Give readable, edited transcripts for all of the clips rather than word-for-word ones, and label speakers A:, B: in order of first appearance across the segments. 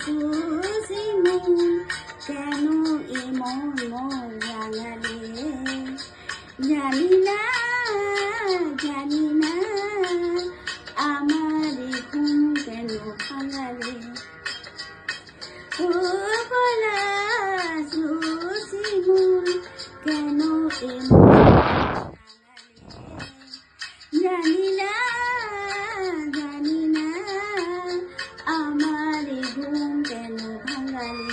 A: Susi মন কেন এমন মন রাঙালে, জানি না জানি না আমার ঘুম কেন ভাঙালে। ও বলা সুসি মন কেন এমন জানি না জানি না আমার ঘুম কেন ভাঙালে।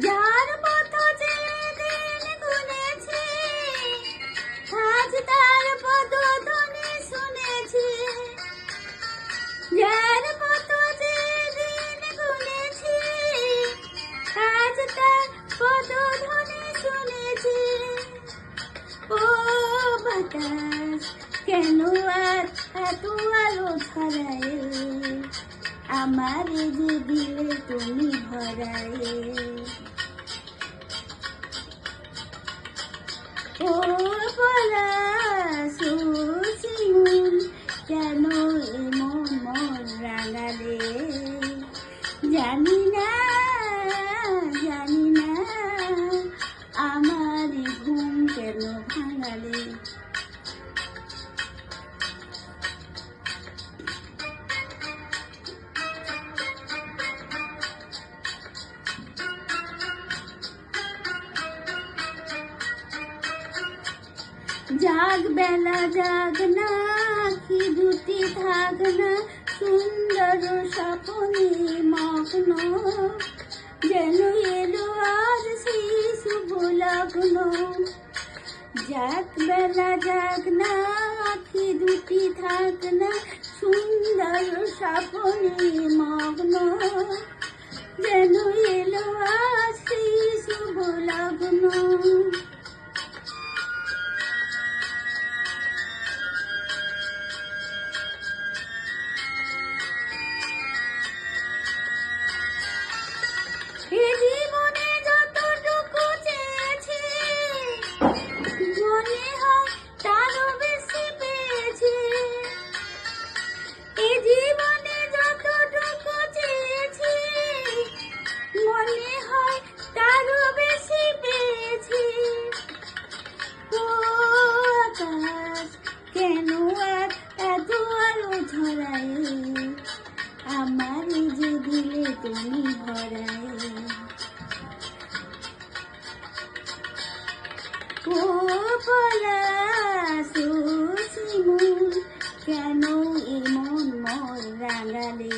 A: যার পথ যেদিন গুনেছি আজ তার পদধ্বনি শুনেছি, যার পথ যেদিন গুনেছি আজ তার পদধ্বনি শুনেছি। ও বাতাস কেন আর এত আলো ছড়ায়, আমার যে দিলে তুমি ভরায়। ও বলা সুসি মন কেন এমন মন রাঙালে, জানি না জানি না আমার ঘুম কেন ভাঙালে। জাগ বেলা জাগ না আখি দুটি থাক না, সুন্দর স্বপ্নে মগ্ন যেন এলো আজ সেই শুভ লগ্ন। জাগ বেলা জাগ না আখি দুটি থাক না, সুন্দর স্বপ্নে মগ্ন যেন এলো আজ সেই শুভ লগ্ন। এ জীবনে যতটুকু চেয়েছি মনে হয় তারও বেশি পেয়েছি। এ জীবনে যতটুকু চেয়েছি মনে হয় তারও বেশি পেয়েছি। ও আকাশ কেন আর এত আলো ছড়ায়, আমার যে দিলে তুমি ভরায়। ও বলা সুসি মন কেন এমন মন রাঙালে,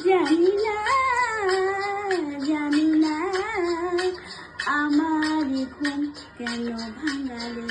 A: জানি না জানি না আমার ঘুম কেন ভাঙালে।